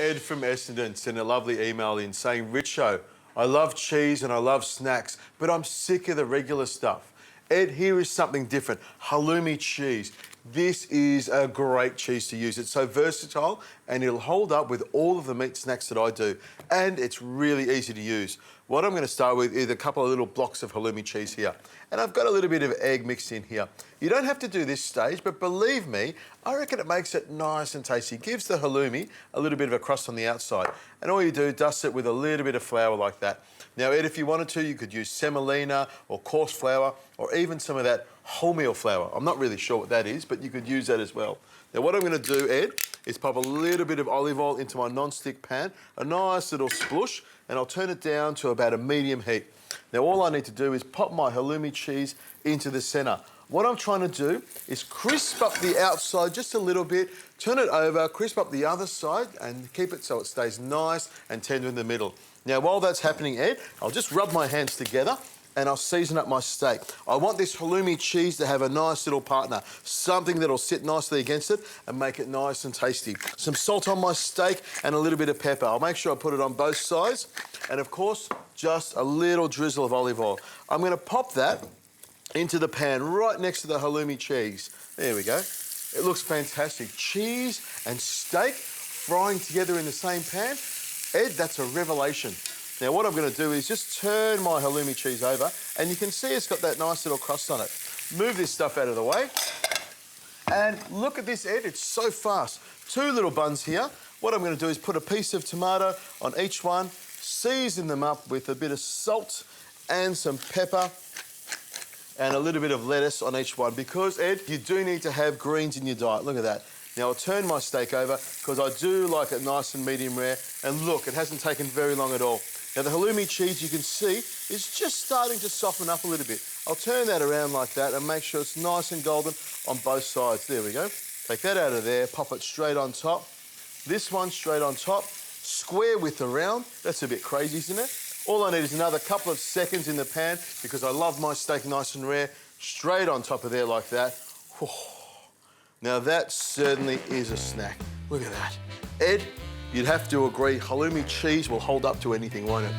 Ed from Essendon sent a lovely email in saying, Richo, I love cheese and I love snacks, but I'm sick of the regular stuff. Ed, here is something different. Haloumi cheese. This is a great cheese to use. It's so versatile and it'll hold up with all of the meat snacks that I do. And it's really easy to use. What I'm going to start with is a couple of little blocks of halloumi cheese here. And I've got a little bit of egg mixed in here. You don't have to do this stage, but believe me, I reckon it makes it nice and tasty. It gives the halloumi a little bit of a crust on the outside. And all you do, dust it with a little bit of flour like that. Now, Ed, if you wanted to, you could use semolina or coarse flour or even some of that wholemeal flour. I'm not really sure what that is, but you could use that as well. Now, what I'm going to do, Ed, is pop a little bit of olive oil into my non-stick pan, a nice little splush, and I'll turn it down to about a medium heat. Now, all I need to do is pop my halloumi cheese into the centre. What I'm trying to do is crisp up the outside just a little bit, turn it over, crisp up the other side, and keep it so it stays nice and tender in the middle. Now, while that's happening, Ed, I'll just rub my hands together and I'll season up my steak. I want this halloumi cheese to have a nice little partner, something that'll sit nicely against it and make it nice and tasty. Some salt on my steak and a little bit of pepper. I'll make sure I put it on both sides. And of course, just a little drizzle of olive oil. I'm gonna pop that into the pan right next to the halloumi cheese. There we go. It looks fantastic. Cheese and steak frying together in the same pan. Ed, that's a revelation. Now, what I'm going to do is just turn my halloumi cheese over, and you can see it's got that nice little crust on it. Move this stuff out of the way. And look at this, Ed, it's so fast. 2 little buns here. What I'm going to do is put a piece of tomato on each one, season them up with a bit of salt and some pepper and a little bit of lettuce on each one because, Ed, you do need to have greens in your diet. Look at that. Now, I'll turn my steak over because I do like it nice and medium rare. And look, it hasn't taken very long at all. Now, the halloumi cheese, you can see, is just starting to soften up a little bit. I'll turn that around like that and make sure it's nice and golden on both sides. There we go. Take that out of there, pop it straight on top. This one straight on top. Square width around. That's a bit crazy, isn't it? All I need is another couple of seconds in the pan because I love my steak nice and rare. Straight on top of there like that. Whew. Now, that certainly is a snack. Look at that. Ed, you'd have to agree, halloumi cheese will hold up to anything, won't it?